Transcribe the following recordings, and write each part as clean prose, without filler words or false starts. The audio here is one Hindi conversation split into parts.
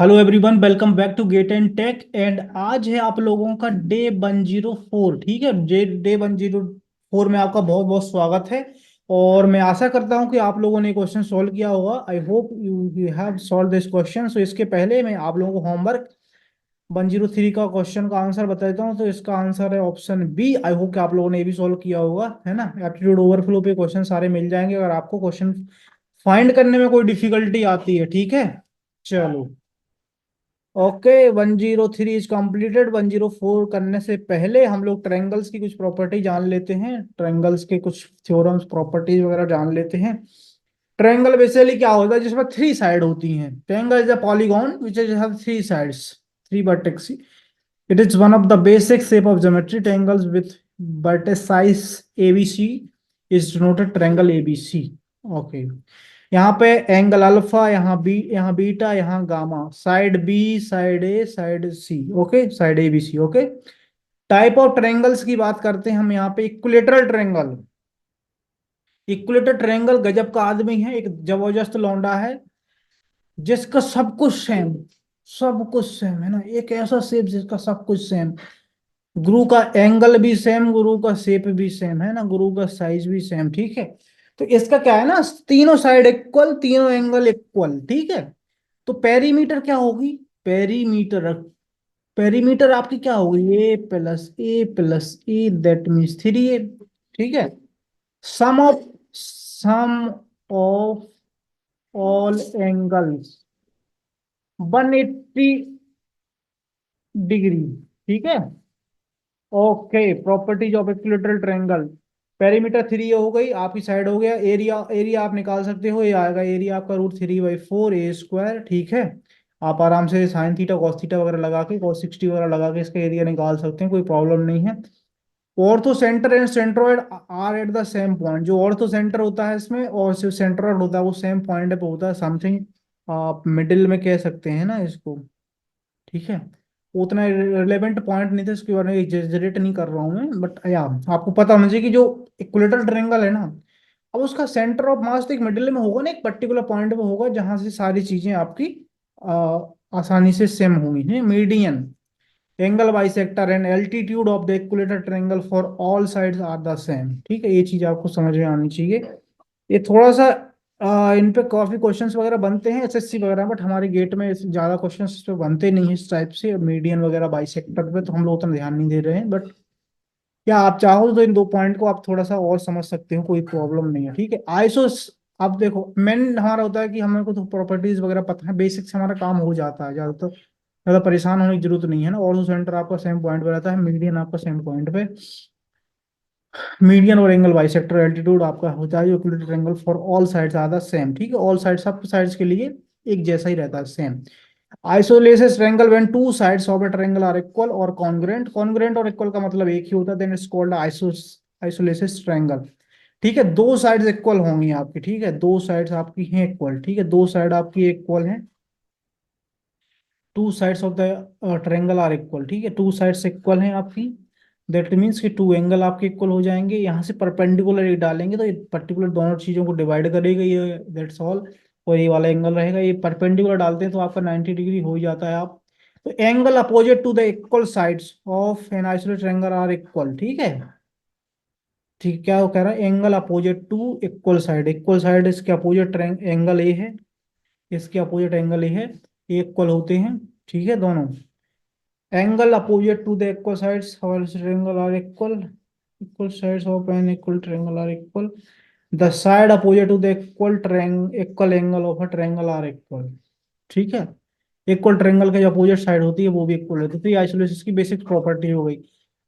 Hello everyone, welcome back to gate and tech. And आज है आप लोगों का डे 104। ठीक है, डे 104 में आपका बहुत बहुत स्वागत है। और मैं आशा करता हूं कि आप लोगों ने क्वेश्चन सॉल्व किया होगा। I hope you have solve this question. So इसके पहले मैं आप लोगों को होमवर्क 103 का क्वेश्चन का आंसर बता देता हूँ। तो इसका आंसर है ऑप्शन बी। आई होप कि आप लोगों ने ये भी सॉल्व किया होगा, है ना। एप्टीट्यूड ओवरफ्लो पे क्वेश्चन सारे मिल जाएंगे अगर आपको क्वेश्चन फाइंड करने में कोई डिफिकल्टी आती है। ठीक है, चलो। Okay, 103 is completed. 104 करने से पहले हम लोग ट्रायंगल्स की कुछ प्रॉपर्टी जान लेते हैं। ट्रायंगल्स के कुछ थ्योरम्स, प्रॉपर्टीज वगैरह जान लेते हैं। ट्रायंगल बेसिकली क्या होता है, जिसमें थ्री साइड होती हैं। Triangle is a polygon which is have three sides, three vertex. It is one of the basic shape of geometry. Triangles with vertices ABC is denoted triangle ABC। Okay, यहाँ पे एंगल अल्फा, यहाँ बीटा, यहाँ gamma, side B, side A, side C. Okay, side A B C. Okay, type of triangles की बात करते हैं हम। यहाँ पे इक्विलेटरल ट्रायंगल। इक्विलेटरल ट्रायंगल गजब का आदमी है, एक जबरदस्त लौंडा है जिसका सब कुछ सेम, सब कुछ सेम है ना। एक ऐसा शेप जिसका सब कुछ सेम। गुरु का एंगल भी सेम, गुरु का शेप भी सेम, है ना। गुरु का साइज भी सेम। ठीक है, तो इसका क्या है ना, तीनों साइड इक्वल, तीनों एंगल इक्वल। ठीक है, तो पेरीमीटर क्या होगी? पेरीमीटर, पेरीमीटर आपकी क्या होगी? A plus a that means 3a। ठीक है, sum of all angles 180 degree. ठीक है, okay. Properties of equilateral triangle. Perimeter 3 हो गई, आपकी साइड हो गया। एरिया, एरिया आप निकाल सकते हो, ये आएगा एरिया आपका √3/4 a²। ठीक है, आप आराम से साइन थीटा कॉस थीटा वगैरह लगा के, cos 60 वगैरह लगा के इसका एरिया निकाल सकते हैं, कोई प्रॉब्लम नहीं है। Orthocentre and centroid are at the same point. जो ऑर्थो सेंटर होता है इसमें और जो सेंट्रोइड होता है वो सेम पॉइंट पे होता है। समथिंग आप मिडिल में कह सकते हैं ना इसको। ठीक है, उतना रिलेवेंट पॉइंट नहीं था, इसके बारे में एग्जैजरेट नहीं कर रहा हूँ मैं, बट या आपको पता होना चाहिए कि जो इक्विलेटरल ट्रायंगल है ना, अब उसका सेंटर ऑफ मास तो एक मिडिल में होगा ना, एक पर्टिकुलर पॉइंट पे होगा जहां से सारी चीजें आपकी आसानी से सेम होंगी। है median, angle bisector and altitude of the equilateral triangle for all sides are the same. ठीक है, ये चीज आपको समझ में आनी चाहिए। ये थोड़ा सा इन पे काफी क्वेश्चंस वगैरह बनते हैं एसएससी वगैरह, बट हमारे गेट में ज्यादा क्वेश्चंस इस पे बनते नहीं है इस टाइप से, मीडियन वगैरह बाइसेक्टर पे तो हम लोग उतना ध्यान नहीं दे रहे हैं। बट क्या आप चाहो तो इन दो पॉइंट को आप थोड़ा सा और समझ सकते हो, कोई प्रॉब्लम नहीं है। ठीक है, आइसोस। अब देखो, मेन हमारा होता है कि हमें को तो प्रॉपर्टीज वगैरह पता है, बेसिक से हमारा काम हो जाता है, ज्यादातर ज्यादा परेशान होने की जरूरत नहीं है ना। ऑर्थो सेंटर आपका सेम पॉइंट पे रहता है, मीडियन आपका सेम पॉइंट पे। मीडियन और एंगल बाइसेक्टर एल्टीट्यूड आपका होता है Euclidean angle for all sides are the same. ठीक है, ऑल साइड, सब साइड्स के लिए एक जैसा ही रहता है, same. Isosceles triangle when two sides of a triangle are equal और कॉन्ग्रुएंट। कॉन्ग्रुएंट और इक्वल का मतलब एक ही होता है, then it's called isosceles triangle. ठीक है, दो साइड्स इक्वल होंगी आपकी। ठीक है, दो साइड्स आपकी हैं इक्वल। ठीक है, दो साइड आपकी इक्वल हैं, two sides of the triangle are equal. ठीक है, टू साइड्स इक्वल हैं आपकी, दैट मीन्स कि टू एंगल आपके इक्वल हो जाएंगे। यहाँ से परपेंडिकुलर एक डालेंगे तो ये पर्टिकुलर दोनों चीजों को डिवाइड करेगा, ये दैट्स ऑल। और ये वाला एंगल रहेगा, ये परपेंडिकुलर डालते हैं तो आपका 90 डिग्री हो ही जाता है। आप तो angle opposite to the equal sides of an isolated triangle are equal. ठीक है, ठीक, क्या वो कह रहा है, angle opposite to equal side. Equal side इसके अपोजिट एंगल ए है, इसके अपोजिट एंगल ए है, ये इक्वल होते हैं। ठीक है, दोनों angle opposite to the equal sides और triangle are equal. Equal sides of an equal triangle are equal. The side opposite to the equal angle of a triangle are equal. ठीक है, इक्वल ट्रायंगल के जो अपोजिट साइड होती है वो भी इक्वल होती है। तो ये आइसोलेसिस की बेसिक प्रॉपर्टी हो गई।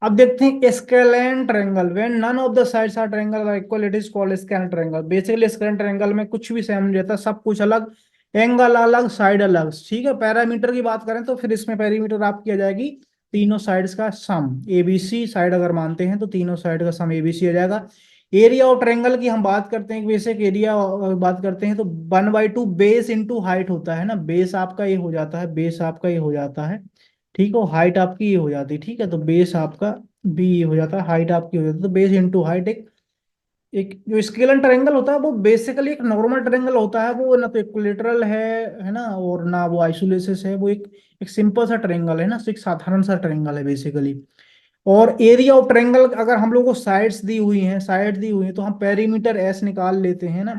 अब देखते हैं scalene triangle. When none of the sides are triangle are equal it is called scalene triangle. Basically scalene triangle में कुछ भी सेम नहीं रहता, सब कुछ अलग, एंगल अलग, साइड अलग। ठीक है, पैरामीटर की बात करें तो फिर इसमें पैरामीटर आप किया जाएगी तीनों साइड्स का सम, एबीसी साइड अगर मानते हैं तो तीनों साइड का सम एबीसी आ जाएगा। एरिया ऑफ ट्रायंगल की हम बात करते हैं, बेसिक एरिया बात करते हैं तो 1/2 बेस इंटू हाइट होता है ना। बेस आपका ये हो जाता है, बेस आपका ये हो जाता है। ठीक है, हाइट आपकी ये हो जाती है। ठीक है, तो बेस आपका भी ये हो जाता है, हाइट आपकी हो जाती है, तो बेस इंटू हाइट एक एक जो स्केलर ट्रायंगल होता है वो बेसिकली एक नॉर्मल ट्रायंगल होता है, वो ना तो इक्विलेटरल है ना, और ना वो आइसोलेसिस है, वो एक सिंपल सा ट्रायंगल है ना, एक साधारण सा ट्रायंगल है बेसिकली। और एरिया ऑफ ट्रायंगल, अगर हम लोग को साइड्स दी हुई हैं, साइड दी हुई है, तो हम पेरीमीटर एस निकाल लेते हैं ना।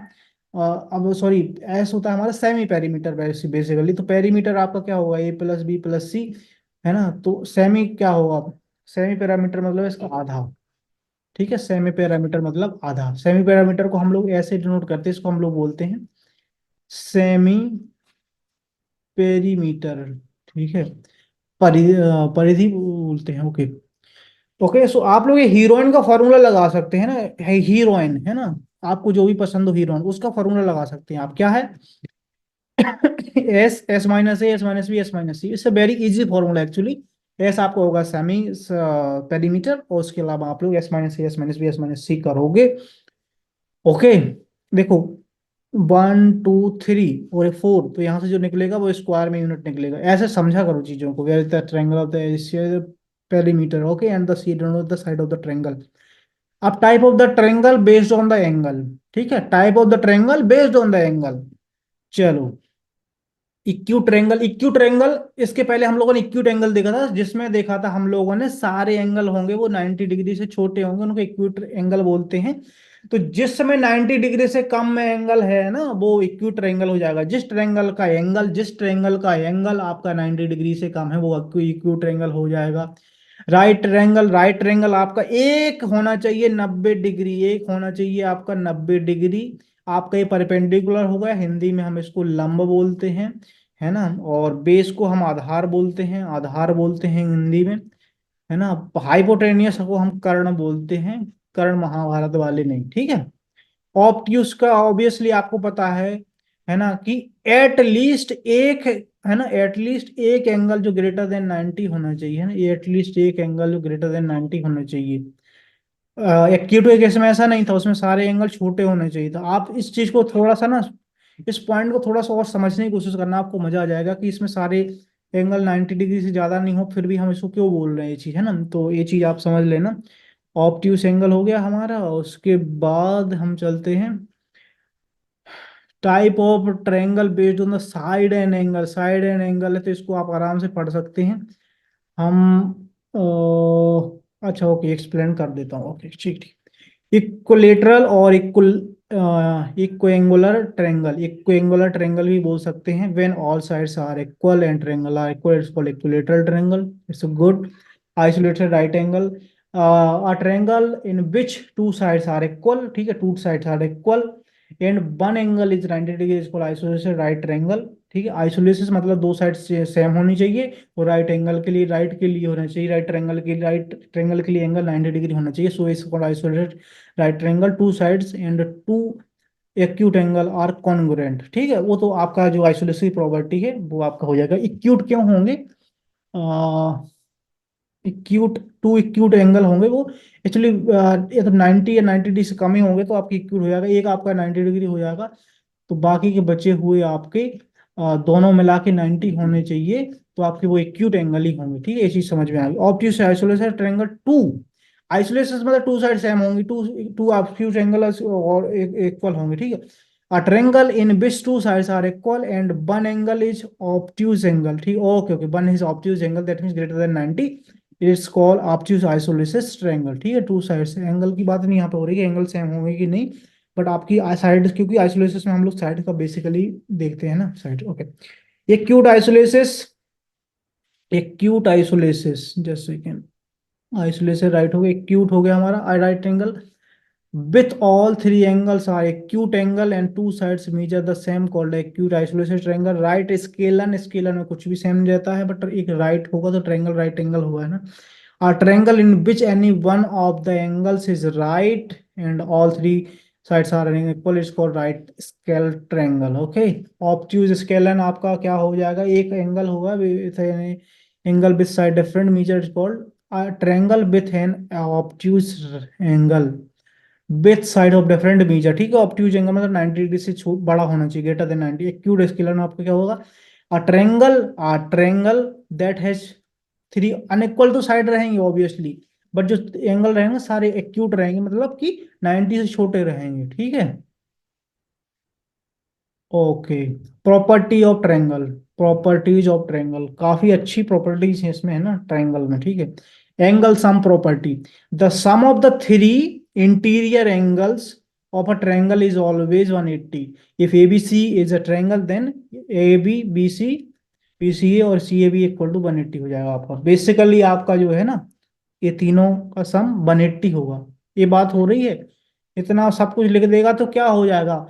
अब सॉरी, एस होता है हमारा सेमी पेरीमीटर बेसिकली, तो पेरीमीटर आपका क्या होगा, ए प्लस बी प्लस सी, है ना। तो सेमी क्या होगा, सेमी पैरामीटर मतलब इसका आधा। ठीक है, सेमी पैरामीटर मतलब आधा। सेमी पैरामीटर को हम लोग ऐसे डिनोट करते हैं, इसको हम लोग बोलते हैं सेमी पेरीमीटर। ठीक है, परिधि बोलते हैं। ओके। ओके, सो आप लोग ये हीरोइन का फॉर्मूला लगा सकते हैं ना, हीरोइन है ना, आपको जो भी पसंद हो हीरोइन, उसका फॉर्मूला लगा सकते हैं आप। क्या है? S, S minus A, S minus B, S minus C. इससे very easy formula actually. S आपको होगा सेमी पेरीमीटर, और उसके अलावा आप लोग S minus A, S minus B, S minus C करोगे। ओके, देखो 1 2 3 और 4, तो यहाँ से जो निकलेगा वो स्क्वायर में यूनिट निकलेगा। ऐसे समझा करो चीजों को। Where is the triangle of the perimeter, okay, and the C of the side of the triangle. अब type of the triangle based on the angle. ठीक है, type of the triangle based on the angle. चलो, इक्यूट एंगल, इक्यूट एंगल, इसके पहले हम लोगों ने इक्यूट एंगल देखा था, जिसमें देखा था हम लोगों ने सारे एंगल होंगे वो 90 डिग्री से छोटे होंगे, उनको इक्यूट एंगल बोलते हैं। तो जिस समय 90 डिग्री से कम में एंगल है ना, वो इक्यूट एंगल हो जाएगा। जिस ट्रायंगल का एंगल आपका 90 डिग्री से कम है, वो इक्यूट एंगल हो जाएगा। राइट ट्रायंगल आपका एक होना चाहिए 90 डिग्री, एक होना चाहिए आपका 90 डिग्री। आपका ये परपेंडिकुलर होगा, हिंदी में हम इसको लंब बोलते हैं, है ना। और बेस को हम आधार बोलते हैं, आधार बोलते हैं हिंदी में, है ना। हाइपोटेनियस को हम कर्ण बोलते हैं, कर्ण महाभारत वाले नहीं, ठीक है। ऑब्ट्यूस का ऑब्वियसली आपको पता है ना, कि एट लीस्ट एक, है ना, एटलीस्ट एक एंगल जो ग्रेटर देन 90 होना चाहिए, है ना, एटलीस्ट एक एंगल जो ग्रेटर देन 90 होना चाहिए। एक्यूट के केस में ऐसा नहीं था, उसमें सारे एंगल छोटे होने चाहिए था। आप इस चीज को थोड़ा सा ना, इस पॉइंट को थोड़ा सा और समझने की कोशिश करना, आपको मजा आ जाएगा कि इसमें सारे एंगल 90 डिग्री से ज्यादा नहीं हो, फिर भी हम इसको क्यों बोल रहे हैं, ये चीज है ना। तो ये चीज आप समझ लेना। ऑब्ट्यूस एंगल हो गया हमारा। उसके बाद हम चलते हैं type of triangle based on the side and angle. Side and angle है तो इसको आप आराम से पढ़ सकते हैं। हम अच्छा, ओके, एक्सप्लेन कर देता हूँ। ओके, ठीक ठीक। इक्विलेटरल और इक्विएंगुलर ट्रायंगल भी बोल सकते हैं। When all sides are equal and triangle are equal, it's called equilateral triangle. It's a good. Isolated right angle, a triangle in which two sides are equal, ठीक है, two sides are equal and one angle is 90 degree, is called isolated right triangle. ठीक है, आइसोलेसिस मतलब दो साइड सेम होनी चाहिए, और राइट एंगल के लिए, राइट के लिए होना चाहिए, राइट ट्रायंगल के लिए एंगल 90 डिग्री होना चाहिए। So is called isolated right triangle. Two sides and two acute angle are congruent. ठीक है, वो तो आपका जो आइसोलेसिव प्रॉपर्टी है वो आपका हो जाएगा। इक्यूट क्यों होंगे, इक्यूट, टू इक्यूट एंगल होंगे वो एक्चुअली, ये तो 90 या 90 डिग्री से कम ही होंगे तो आपकी इक्यूट हो जाएगा, एक आपका 90 डिग्री हो जाएगा। तो बाकी के बचे हुए आपके दोनों मिला के 90 होने चाहिए, तो आपके वो एक्यूट एंगल ही होंगे। ठीक है, ये चीज समझ में आ गई। Obtuse isolation triangle two, isolation मतलब टू साइड सेम होंगी, टू टू ऑब्ट्यूस एंगल और इक्वल होंगे। ठीक है, a triangle in which two sides are equal and one angle is obtuse angle। ठीक, okay okay, one is obtuse angle that means greater than 90, it's called obtuse isosceles triangle. ठीक है, टू साइड से एंगल की बात नहीं यहाँ पे हो रही है, एंगल सेम होंगे कि नहीं, बट आपकी साइड, क्योंकि आइसोलेसिस में हम लोग साइड का बेसिकली देखते हैं ना, side. Okay, acute isosceles, acute isosceles जैसे कि आइसोलेशन राइट हो गया, एक्यूट हो गया हमारा right angle with all three angles are acute angle and two sides measure the same called acute isolated triangle। right scalene, scalene में कुछ भी सेम रहता है, बट एक राइट होगा तो ट्रायंगल राइट एंगल होगा, है ना। a triangle in which any one of the angles is right and all three sides are equal is called right scale triangle। okay, obtuse scalene आपका क्या हो जाएगा, एक एंगल होगा, angle with side different measure is called a triangle with an obtuse angle with side of different measure. ठीक है, ऑब्ट्यूज एंगल मतलब 90 डिग्री से बड़ा होना चाहिए, ग्रेटर देन 90। एक्यूट स्केलर में आपका क्या होगा, a triangle that has three unequal तो साइड रहेंगे ऑब्वियसली, बट जो एंगल रहेंगे सारे एक्यूट रहेंगे, मतलब कि 90 से छोटे रहेंगे, ठीक है। Okay. Property of triangle, properties of triangle, काफी अच्छी प्रॉपर्टीज है इसमें, है ना, ट्रायंगल में, ठीक है। Angle sum property, the sum of the three interior angles of a triangle is always 180। If ABC is a triangle then A B B C B C A और C A B equal to 180 हो जाएगा आपका। बेसिकली आपका जो है ना, ये तीनों का सम 180 होगा। ये बात हो रही है। इतना सब कुछ लिख देगा तो क्या हो जाएगा,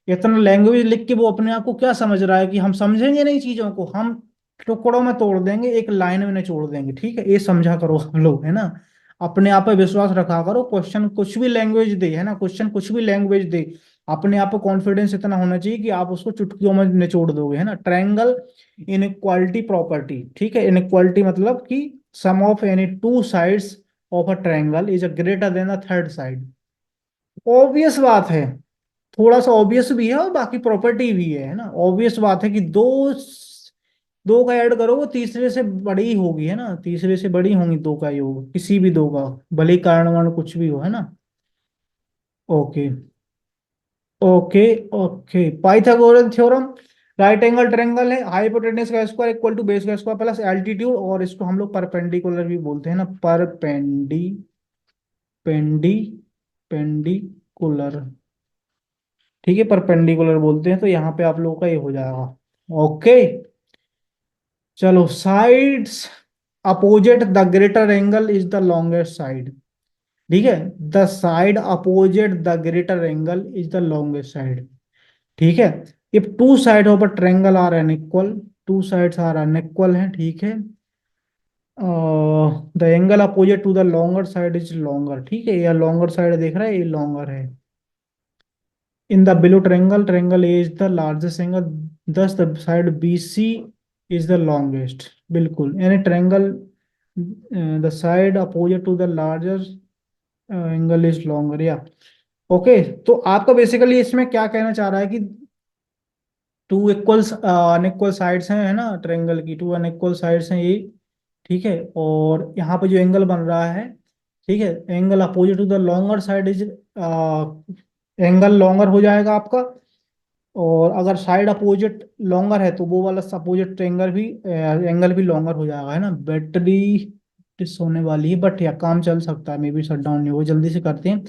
इतना लैंग्वेज लिख के वो अपने आप को क्या समझ रहा है कि हम समझेंगे नहीं चीजों को, हम टुकड़ों में तोड़ देंगे, एक लाइन में निचोड़ देंगे, ठीक है। ये समझा करो हम लोग, है ना। अपने आप पे विश्वास रखा करो, क्वेश्चन कुछ भी लैंग्वेज दे, है ना, क्वेश्चन कुछ भी लैंग्वेज दे, अपने आप को कॉन्फिडेंस इतना होना चाहिए कि आप उसको चुटकियों में निचोड़ दोगे, है ना। ट्रायंगल इनइक्वालिटी प्रॉपर्टी, ठीक है। इनइक्वालिटी मतलब कि sum of any two sides of a triangle is a greater than the third side. Obvious बात है, थोड़ा सा ऑब्वियस भी है और बाकी प्रॉपर्टी भी है ना। ऑब्वियस बात है कि दो दो का ऐड करो वो तीसरे से बड़ी ही होगी, है ना, तीसरे से बड़ी होंगी दो का योग, किसी भी दो का, भले ही कारण वर्ण कुछ भी हो, है ना। Okay. Okay. Okay, Pythagoras theorem, right angle triangle है, हाइपोटेन्यूज का स्क्वायर इक्वल टू बेस का स्क्वायर प्लस एल्टीट्यूड, और इसको हम लोग परपेंडिकुलर भी बोलते हैं ना, पेंडी पेंडिकुलर, ठीक है, परपेंडिकुलर बोलते हैं। तो यहाँ पे आप लोगों का ये हो जाएगा। ओके। चलो, sides opposite the greater angle is the longest side, ठीक है। The side opposite the greater angle is the longest side, ठीक है। If two side of a triangle are unequal, two sides are unequal है, ठीक है, the angle opposite to the longer side is longer, ठीक है। यह लॉन्गर साइड देख रहा है, ये लॉन्गर है। In the below triangle, triangle A is the largest angle, thus the side BC is the longest. बिल्कुल, यानी triangle the side opposite to the larger angle is longer, या ओके। तो आपका बेसिकली इसमें क्या कहना चाह रहा है कि टू इक्वल अनइक्वल साइड्स हैं, है ना, ट्रायंगल की टू अनइक्वल साइड्स हैं ये, ठीक है। और यहाँ पे जो एंगल बन रहा है, ठीक है, angle opposite to the longer side is, angle longer हो जाएगा आपका। और अगर साइड अपोजिट लॉन्गर है तो वो वाला अपोजिट एंगल भी लॉन्गर हो जाएगा, है ना। बैटरी डिस होने वाली है, बट या काम चल सकता है, मे बी शट डाउन नहीं हो, जल्दी से करते हैं।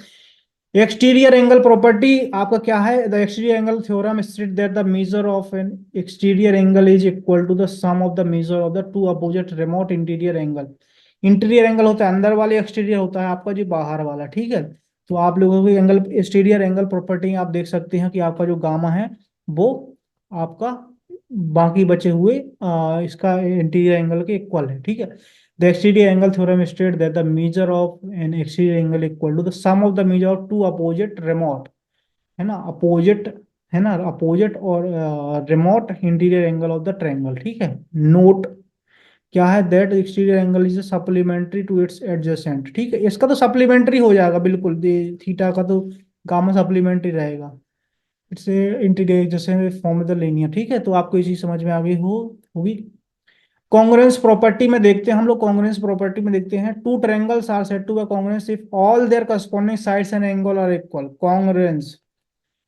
एक्सटीरियर एंगल प्रॉपर्टी आपका क्या है, the exterior angle theorem state that the measure of an exterior angle is equal to the sum of the measure of the two opposite remote interior angle. Interior angle होता है अंदर वाले, एक्सटीरियर होता है आपका जी बाहर वाला, ठीक है। तो आप लोगों को एंगल एक्सटीरियर एंगल प्रॉपर्टी आप देख सकते हैं कि आपका जो गामा है वो आपका बाकी बचे हुए इसका इंटीरियर एंगल के इक्वल है, ठीक है। The exterior angle theorem state that the measure of an exterior angle equal to the sum of the measure of two opposite remote, है ना, अपोजिट, है ना, अपोजिट और remote interior angle of the triangle, ठीक है। नोट क्या है, that exterior angle is supplementary to its adjacent, ठीक है। इसका तो सप्लीमेंट्री हो जाएगा बिल्कुल, थीटा का तो गामा सप्लीमेंट्री रहेगा, it's interior adjacent form the linear, ठीक है। तो आपको ये चीज समझ में आ गई होगी। कॉन्ग्रुएंस प्रॉपर्टी में देखते हैं हम लोग, कॉन्ग्रुएंस प्रॉपर्टी में देखते हैं, two triangles are said to be congruence if all their corresponding sides and angle are equal. Congruence,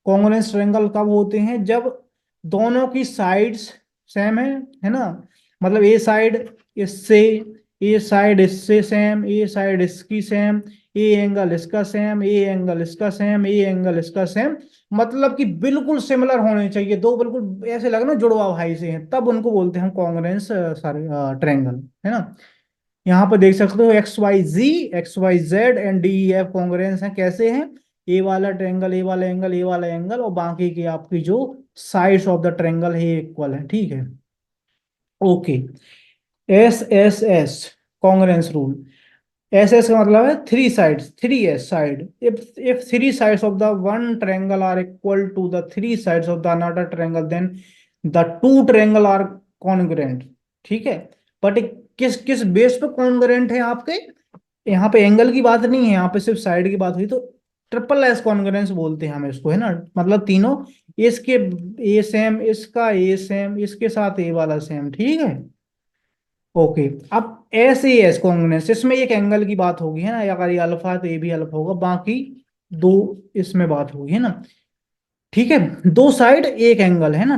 congruence triangle कब होते हैं, जब दोनों की साइड्स सेम है ना। मतलब ए साइड इससे सेम, ए साइड इसकी सेम, ए एंगल इसका सेम, ए एंगल इसका सेम, ए एंगल इसका सेम, मतलब कि बिल्कुल सिमिलर होने चाहिए, दो बिल्कुल ऐसे लगे ना जुड़वा भाई से हैं, तब उनको बोलते हैं हम कॉन्ग्रुएंस ट्रायंगल, है ना। यहाँ पर देख सकते हो X Y Z and D E F congruence हैं, कैसे हैं, ए वाला ट्रायंगल, ए वाला एंगल, ए वाला एंगल, और बाकी की आपकी जो साइड्स ऑफ द ट्रायंगल है इक्वल है, ठीक है। Okay. S S S congruence rule, S S का मतलब है three sides, three S side, if three sides of the one triangle are equal to the three sides of the another triangle then the two triangle are congruent, ठीक है। बट किस किस बेस पे कॉन्ग्रुएंट है आपके, यहाँ पे एंगल की बात नहीं है, यहाँ पे सिर्फ साइड की बात हुई, तो ट्रिपल एस कॉन्ग्रुएंस बोलते हैं हम इसको, है ना। मतलब तीनों, इसके ए सेम, इसका ए सेम, इसके साथ ए वाला सेम, ठीक है। ओके। अब ऐसे ही एस कॉन्ग्रुएंस, इसमें एक एंगल की बात होगी है ना, अगर ये अल्फा है तो ये भी अल्फा होगा, बाकी दो इसमें बात होगी है ना। ठीक है, दो साइड एक एंगल है ना,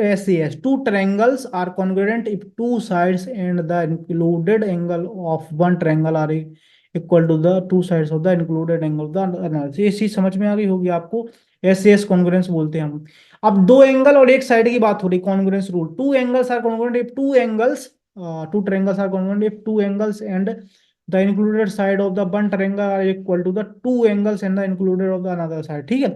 S C S, two triangles are congruent if two sides and the included angle of one triangle are equal to the two sides of the included angle of the another. ये चीज समझ में आ गई होगी आपको, एस सी एस कॉन्ग्रुएंस बोलते हैं हम। अब दो एंगल और एक साइड की बात हो रही, congruence rule, two angles are congruent if two angles, two triangles are congruent if two angles and the included side of the one triangle are equal to the two angles and the included of the another side. ठीक है,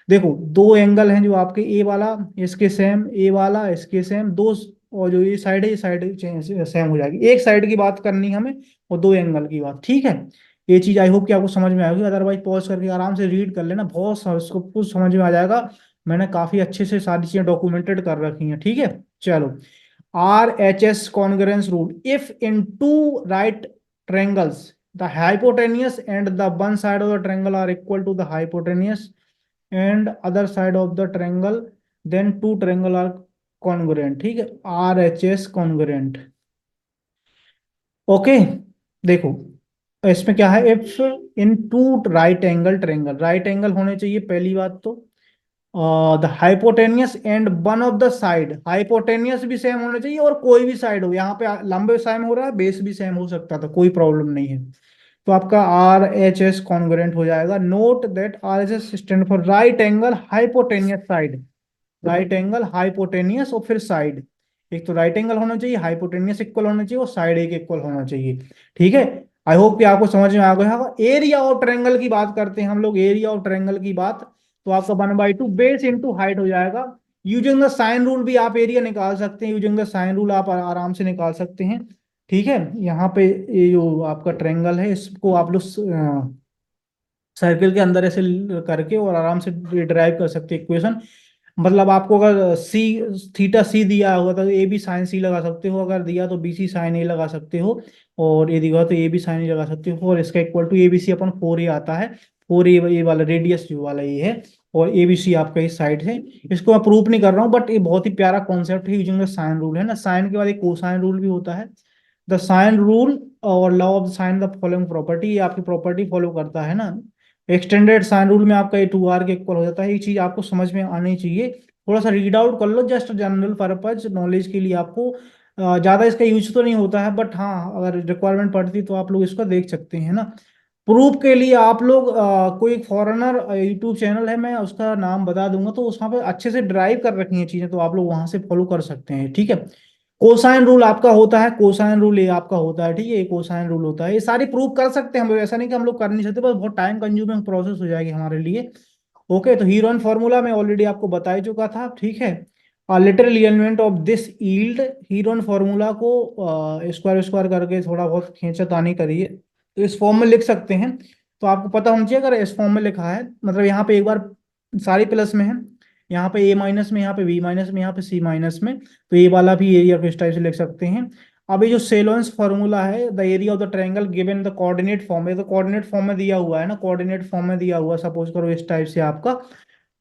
देखो दो एंगल हैं जो आपके, ए वाला इसके सेम, ए वाला इसके सेम, दो, और जो ये साइड है ये साइड सेम हो जाएगी, एक साइड की बात करनी है हमें और दो एंगल की बात। ठीक है, ये चीज आई होप कि आपको समझ में आएगी, अदरवाइज पॉज करके आराम से रीड कर लेना, बहुत उसको कुछ समझ में आ जाएगा। मैंने काफी अच्छे से सारी चीजें डॉक्यूमेंटेड कर रखी हैं। ठीक है, चलो। R H S congruence rule, if in two right triangles the hypotenuse and the one side of the triangle are equal to the hypotenuse and other side of the triangle, then two triangle are congruent। ठीक है, R H S congruent. Okay, देखो इसमें क्या है, if in two right angle triangle, right angle होने चाहिए पहली बात तो, the hypotenuse and one of the side, hypotenuse भी सेम होना चाहिए और कोई भी साइड हो, यहाँ पे लंबे सेम हो रहा है, बेस भी सेम हो सकता था, कोई प्रॉब्लम नहीं है। तो आपका आर एच एस कॉन्ग्रुएंट हो जाएगा। Note that are H S stand for right angle hypotenuse side, right angle hypotenuse और फिर साइड, एक तो राइट एंगल होना चाहिए, हाइपोटेनियस इक्वल होना चाहिए और साइड एक इक्वल होना चाहिए। ठीक है, आई होप कि आपको समझ में आ गया होगा। एरिया ऑफ ट्रायंगल की बात करते हैं हम लोग, एरिया ऑफ ट्रायंगल की बात, तो आपका 1/2 बेस इंटू हाइट हो जाएगा। यूजिंग द साइन रूल भी आप एरिया निकाल सकते हैं, यूजिंग द साइन रूल आप आराम से निकाल सकते हैं। ठीक है, यहाँ पे ये जो आपका ट्रायंगल है इसको आप लोग सर्किल के अंदर ऐसे करके और आराम से ड्राइव कर सकते हैं इक्वेशन। मतलब आपको अगर सी, थीटा सी दिया होगा तो ए बी साइन सी लगा सकते हो, अगर दिया तो बी सी साइन ए लगा सकते हो, और ये दिया तो ए बी साइन ए लगा सकते हो, और इसका equal to A B C अपन 4 ए आता है, 4 ए वाला रेडियस जो वाला ये है, और ए बी सी आपका इस साइड है। इसको मैं प्रूफ नहीं कर रहा हूँ, बट ये बहुत ही प्यारा कॉन्सेप्ट है, यूजिंग द साइन रूल है ना, साइन के बाद एक कोसाइन रूल भी होता है। द साइन रूल और law of sine the following property, ये आपकी प्रॉपर्टी फॉलो करता है ना। एक्सटेंडेड साइन रूल में आपका ये 2r के इक्वल हो जाता है, ये चीज आपको समझ में आनी चाहिए। थोड़ा सा रीड आउट कर लो, जस्ट जनरल पर्पज नॉलेज के लिए आपको, ज्यादा इसका यूज तो नहीं होता है, बट हाँ अगर रिक्वायरमेंट पड़ती तो आप लोग इसको देख सकते हैं ना। प्रूफ के लिए आप लोग कोई फॉरेनर यूट्यूब चैनल है, मैं उसका नाम बता दूंगा, तो उसमें पे अच्छे से ड्राइव कर रखी हैं चीजें, तो आप लोग वहां से फॉलो कर सकते हैं। ठीक है, कोसाइन रूल आपका होता है, कोसाइन रूल ये आपका होता है, ठीक है, ये कोसाइन रूल होता है, ये सारी प्रूव कर सकते हैं हम लोग, ऐसा नहीं कि हम लोग कर नहीं सकते, बस बहुत टाइम कंज्यूमिंग प्रोसेस हो जाएगी हमारे लिए। ओके, तो हीरोइन फॉर्मूला मैं ऑलरेडी आपको बता ही चुका था। ठीक है, literal element of this yield, heroine formula को स्क्वायर स्क्वायर करके थोड़ा बहुत खींचतानी करिए, तो इस फॉर्म में लिख सकते हैं। तो आपको पता होना चाहिए, अगर इस फॉर्म में लिखा है मतलब यहाँ पे एक बार सारी प्लस में है, यहाँ पे ए माइनस में, यहाँ पे बी माइनस में, यहाँ पे सी माइनस में, तो ये वाला भी एरिया को इस टाइप से लिख सकते हैं। अब ये जो सेलोन्स फॉर्मूला है, the area of the triangle given the coordinate form, है तो कोऑर्डिनेट फॉर्म में दिया हुआ है ना, कोऑर्डिनेट फॉर्म में दिया हुआ, सपोज करो इस टाइप से आपका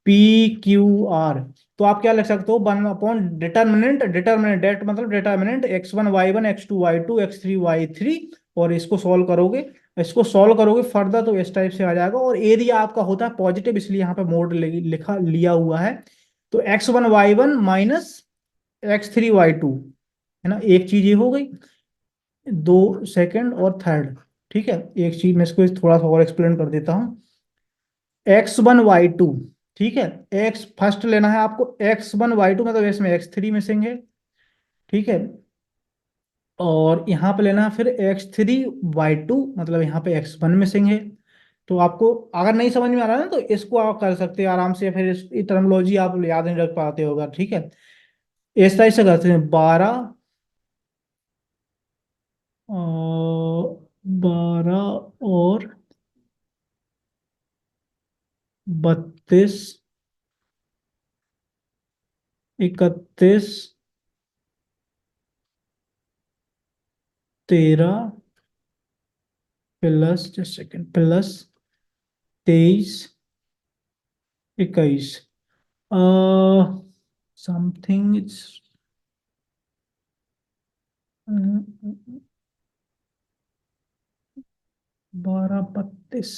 पी क्यू आर, तो आप क्या लिख सकते हो, 1 अपॉन डिटर्मिनेंट, डिटर्मिनेंट डेट मतलब determinant x1 y1 x2 y2 x3 y3, और इसको सॉल्व करोगे, इसको सॉल्व करोगे फर्दर तो इस टाइप से आ जाएगा, और एरिया आपका होता है पॉजिटिव, इसलिए यहाँ पे मोड लिखा लिया हुआ है। तो x1 y1 minus x3 y2, है ना, एक चीज ये हो गई, दो सेकंड और थर्ड। ठीक है, एक चीज मैं इसको थोड़ा सा और एक्सप्लेन कर देता हूँ, x1 y2, ठीक है, एक्स फर्स्ट लेना है आपको, x1 y2 मतलब इसमें x3 मिसिंग है। ठीक है, और यहाँ पे लेना है फिर x3 y2 मतलब यहाँ पे x1 मिसिंग है। तो आपको अगर नहीं समझ में आ रहा है ना, तो इसको आप कर सकते हैं आराम से, फिर इस टर्मोलॉजी आप याद नहीं रख पाते होगा। ठीक है, इस टाइप से करते हैं, 12 और 32, 31, 13 plus, just second, plus 23, 21, something it's बारह बत्तीस।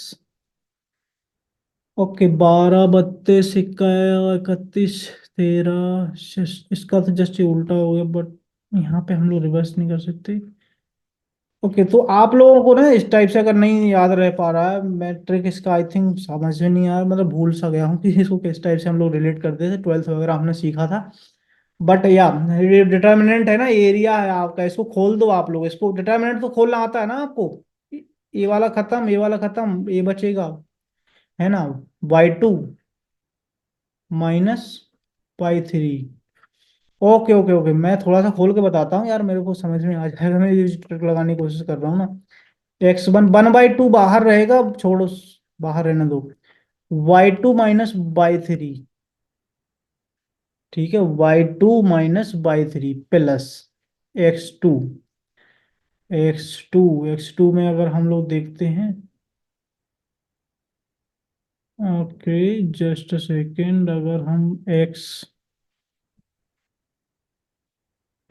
ओके, 12 32 31 13 इसका तो जस्ट उल्टा हो गया, बट यहाँ पे हम लोग रिवर्स नहीं कर सकते। ओके, तो आप लोगों को ना इस टाइप से अगर नहीं याद रह पा रहा है, मैं ट्रिक इसका आई थिंक समझ में नहीं आया, मतलब भूल सा गया हूँ कि इसको किस टाइप से हम लोग रिलेट करते थे, ट्वेल्थ वगैरह हमने सीखा था। बट या डिटर्मिनेंट है ना, एरिया है आपका, इसको खोल दो आप लोग, इसको डिटर्मिनेंट तो खोलना आता है ना आपको। ए वाला खत्म, ए वाला खत्म, ए बचेगा, है ना, y2 minus y3। Okay okay okay, मैं थोड़ा सा खोल के बताता हूँ यार, मेरे को समझ में आ जाएगा, मैं ये ट्रिक लगाने की कोशिश कर रहा हूँ ना। x1 1/2 बाहर रहेगा, छोड़ो, बाहर रहने दो। y2 माइनस y3, ठीक है, y2 minus y3 plus x2। X to में अगर हम लोग देखते हैं, ओके जस्ट सेकेंड, अगर हम एक्स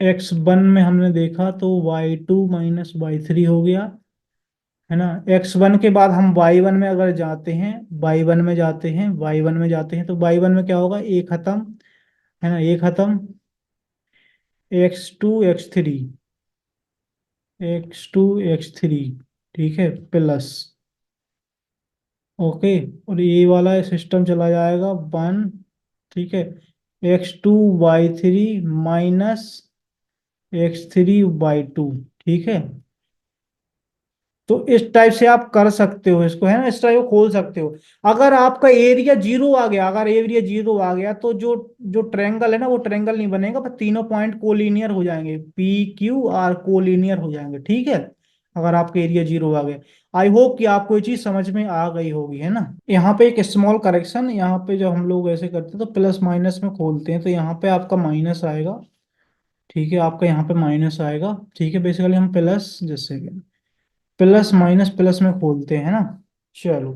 x1 में हमने देखा तो y2 माइनस y3 हो गया, है ना। x1 के बाद हम y1 में अगर जाते हैं, y1 में जाते हैं तो y1 में क्या होगा, ए खत्म, है ना, ए खत्म, x2 x3, x2 x3, ठीक है, प्लस, ओके, और ये वाला सिस्टम चला जाएगा 1, ठीक है, x2 y3 minus x3 y2, ठीक है। तो इस टाइप से आप कर सकते हो इसको, है ना, इस टाइप को खोल सकते हो। अगर आपका एरिया जीरो आ गया, अगर एरिया जीरो आ गया तो जो जो ट्रेंगल है ना वो ट्रेंगल नहीं बनेगा, पर तीनों पॉइंट कोलिनियर हो जाएंगे, PQR कोलिनियर हो जाएंगे, ठीक है, अगर आपका एरिया जीरो आ गया। आई होप कि आपको ये चीज समझ में आ गई होगी, है ना। यहाँ पे एक स्मॉल करेक्शन, यहाँ पे जब हम लोग ऐसे करते हैं तो प्लस माइनस में खोलते हैं, तो यहाँ पे आपका माइनस आएगा, ठीक है, आपका यहाँ पे माइनस आएगा, ठीक है, बेसिकली हम प्लस, जैसे प्लस माइनस प्लस में खोलते हैं ना। चलो,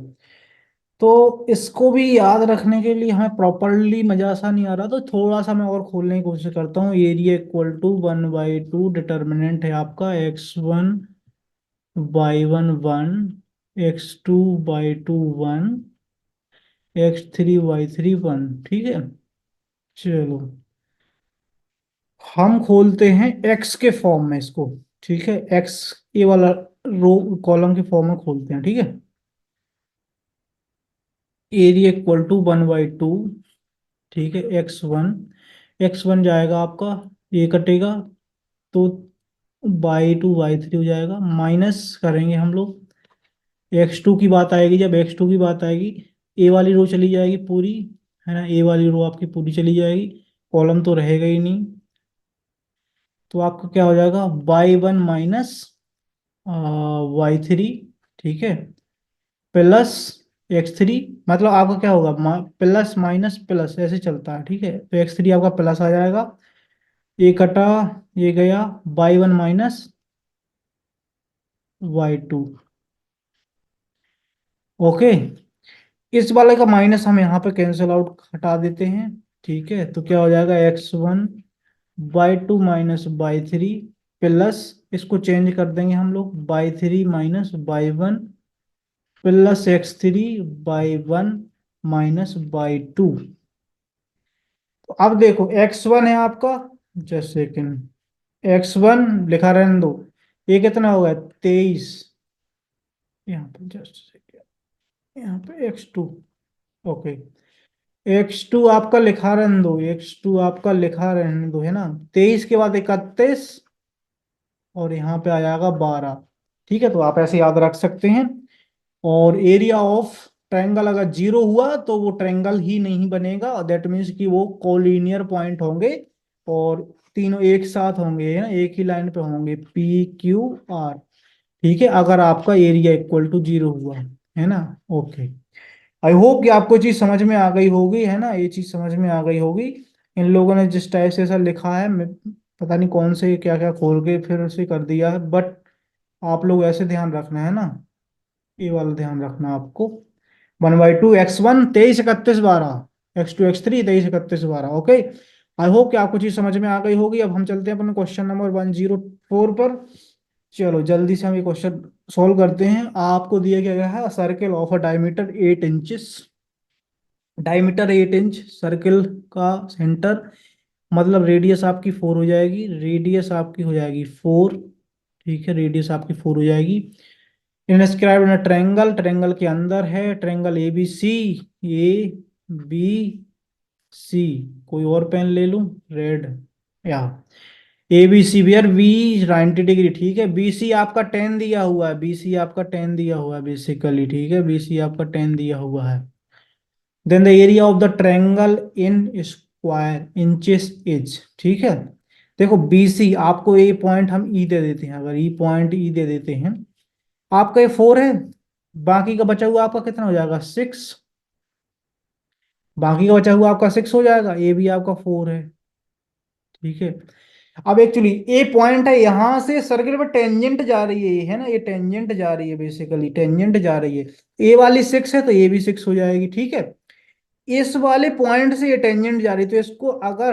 तो इसको भी याद रखने के लिए हमें प्रॉपरली मजा सा नहीं आ रहा, तो थोड़ा सा मैं और खोलने की कोशिश करता हूँ। एरिया इक्वल टू 1/2, डिटर्मिनेंट है आपका x1 y1 x2 y2 1 x3 y3 1, ठीक है। चलो, हम खोलते हैं एक्स के फॉर्म में इसको, ठीक है, एक्स, ये वाला रो कॉलम के फॉर्म में खोलते हैं, ठीक है। एरिया इक्वल टू 1/2, ठीक है, x1 जाएगा आपका, ये कटेगा, तो y2 y3 हो जाएगा, माइनस करेंगे हम लोग, x2 की बात आएगी, जब x2 की बात आएगी, ए वाली रो चली जाएगी पूरी, है ना, ए वाली रो आपकी पूरी चली जाएगी, कॉलम तो रहेगा ही नहीं, तो आपका क्या हो जाएगा, y1 माइनस y3, ठीक है, प्लस x3, मतलब आपका क्या होगा, प्लस माइनस प्लस ऐसे चलता है, ठीक है, तो x3 आपका प्लस आ जाएगा, ये कटा, ये गया, y1 माइनस y2, ओके। इस वाले का माइनस हम यहाँ पे कैंसिल आउट हटा देते हैं, ठीक है, तो क्या हो जाएगा, x1 y2 minus y3 plus, इसको चेंज कर देंगे हम लोग, y3 minus y1 plus x3 y1 minus y2। तो अब देखो, x1 है आपका, जस्ट सेकेंड, x1 लिखा रहने दो, ये कितना होगा, 23, यहाँ पे जस्ट सेकेंड, यहाँ पे x2, ओके, x2 आपका लिखा रहने दो, x2 आपका लिखा रहने दो, है ना, 23 के बाद 31, और यहाँ पे आ जाएगा 12, ठीक है, तो आप ऐसे याद रख सकते हैं। और एरिया ऑफ ट्रायंगल अगर जीरो हुआ तो वो ट्रायंगल ही नहीं बनेगा, और दैट मीन्स कि वो कोलिनियर पॉइंट होंगे, और तीनों एक साथ होंगे, है ना, एक ही लाइन पे होंगे, PQR, ठीक है, अगर आपका एरिया इक्वल टू जीरो हुआ, है ना। ओके, आई होप कि आपको चीज समझ में आ गई होगी, है ना, ये चीज समझ में आ गई होगी। इन लोगों ने जिस टाइप से ऐसा लिखा है, मैं पता नहीं कौन से क्या क्या खोल के फिर उसे कर दिया है, बट आप लोग ऐसे ध्यान रखना, है ना, ये वाला ध्यान रखना आपको। 1/2 x1 23 31 12, x2 x3 23 31 12, okay. I hope कि आपको चीज समझ में आ गई होगी। अब हम चलते हैं अपने क्वेश्चन नंबर 104 पर। चलो जल्दी से हम ये क्वेश्चन सॉल्व करते हैं। आपको दिया गया है circle of a diameter 8 inches. Diameter 8 inch, circle का सेंटर, मतलब रेडियस आपकी 4 हो जाएगी, रेडियस आपकी हो जाएगी 4। ठीक है, रेडियस आपकी 4 हो जाएगी। इंस्क्राइब इन ट्रायंगल, ट्रायंगल के अंदर है triangle A B C. A B C, कोई और पेन ले लूं, रेड, या A B C where B 90 degree. ठीक है, बी सी आपका 10 दिया हुआ है, बी सी आपका 10 दिया हुआ है बेसिकली। ठीक है, बी सी आपका 10 दिया हुआ है। Then the area of the triangle in square inches is. ठीक है, देखो बी सी आपको ए पॉइंट हम ई दे देते हैं, अगर ई पॉइंट ई दे देते हैं, आपका ये 4 है, बाकी का बचा हुआ आपका कितना हो जाएगा 6। बाकी का बचा हुआ आपका 6 हो जाएगा, ए भी आपका 4 है। ठीक है, अब एक्चुअली ए पॉइंट है, यहां से सर्किल पर टेंजेंट जा रही है, ये है ना, ये टेंजेंट जा रही है, बेसिकली टेंजेंट जा रही है। ए वाली 6 है तो ए भी 6 हो जाएगी। ठीक है, इस वाले पॉइंट से ये टेंजेंट जा रही है, तो इसको अगर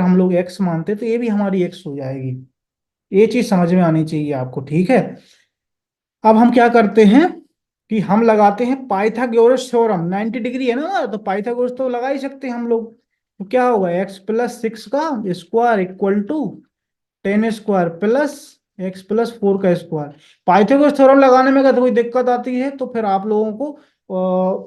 हम लोग एक्स मानते तो ये भी हमारी एक्स हो जाएगी। ये चीज समझ में आनी चाहिए आपको। ठीक है, अब हम क्या करते हैं कि हम लगाते हैं पाइथागोरस थ्योरम। 90 डिग्री है ना, तो पाइथागोरस तो लगा ही सकते हैं हम लोग। तो क्या होगा, एक्स प्लस 6 का square equal to 10 square plus X plus 4 का स्क्वायर। पाइथागोरस थ्योरम लगाने में अगर कोई दिक्कत आती है तो फिर आप लोगों को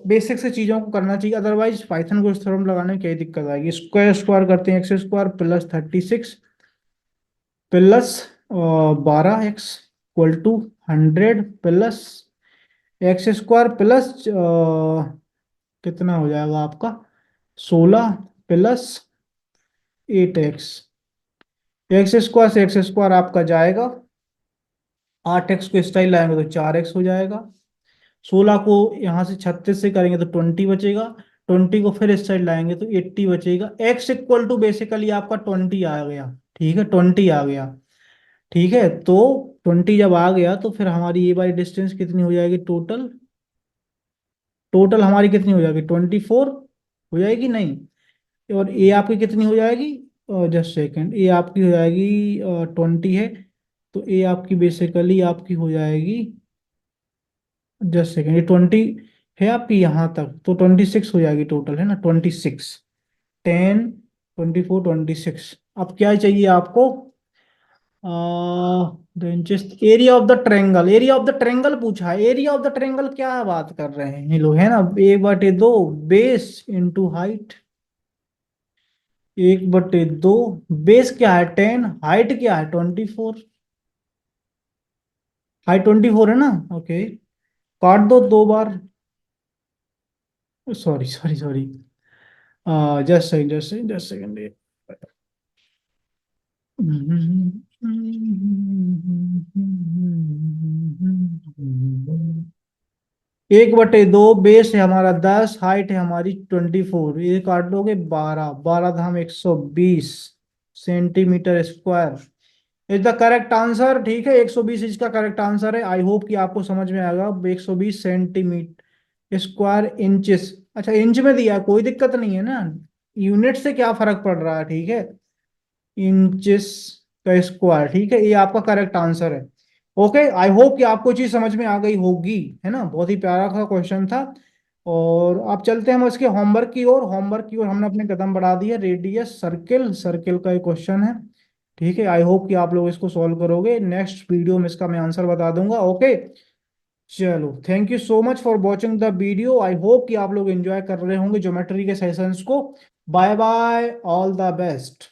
बेसिक से चीजों को करना चाहिए, अदरवाइज पाइथागोरस थ्योरम लगाने में क्या दिक्कत आएगी। स्क्वायर स्क्वायर करते हैं, X square plus 36 plus 12 X equal to 100 plus X square plus कितना हो जाएगा आपका 16 प्लस 8 एक्स। एक्स स्क्वायर से एक्स स्क्वायर आपका जाएगा, 8 एक्स को इस साइड लाएंगे तो 4 एक्स हो जाएगा। 16 को यहाँ से 36 से करेंगे तो 20 बचेगा। 20 को फिर इस साइड लाएंगे तो 80 बचेगा। एक्स इक्वल टू बेसिकली आपका 20 आ गया। ठीक है, 20 आ गया। ठीक है, तो 20 जब आ गया तो फिर हमारी ये वाली डिस्टेंस कितनी हो जाएगी टोटल। टोटल हमारी कितनी हो जाएगी 24 हो जाएगी, नहीं। और ए आपकी कितनी हो जाएगी, जस्ट सेकंड, ए आपकी हो जाएगी 20 है, तो ए आपकी बेसिकली आपकी हो जाएगी, जस्ट सेकंड, ये 20 है आपकी यहाँ तक, तो 26 हो जाएगी टोटल, है ना, 26। 10, 24, 26। अब क्या चाहिए आपको, the inches area of the triangle. Area of the triangle पूछा है। एरिया ऑफ द ट्रेंगल क्या बात कर रहे हैं ये लोग, है ना, 1/2 बेस इंटू हाइट। 1/2 बेस क्या है 10, हाइट क्या है 24। हाइट 24 है ना, ओके। काट दो 2 बार, sorry sorry sorry, just second. एक बटे दो बेस है हमारा 10, हाइट है हमारी 24, ये काट दोगे 12, 12 धाम 120 centimetre square is the correct answer. ठीक है, 120 इसका करेक्ट आंसर है। आई होप कि आपको समझ में आएगा। 120 सेंटीमीटर स्क्वायर इंचेस, अच्छा इंच में दिया है, कोई दिक्कत नहीं है ना, यूनिट से क्या फर्क पड़ रहा है। ठीक है, इंचेस का स्क्वायर। ठीक है, ये आपका करेक्ट आंसर है। ओके, आई होप कि आपको चीज समझ में आ गई होगी, है ना, बहुत ही प्यारा सा क्वेश्चन था। और आप चलते हैं हम इसके होमवर्क की ओर। होमवर्क की ओर हमने अपने कदम बढ़ा दिए। रेडियस सर्किल, सर्किल का एक क्वेश्चन है। ठीक है, आई होप कि आप लोग इसको सॉल्व करोगे। नेक्स्ट वीडियो में इसका मैं आंसर बता दूंगा। ओके, चलो thank you so much for watching the video. I hope कि आप लोग एंजॉय कर रहे होंगे ज्योमेट्री के सेशंस को। Bye bye, all the best.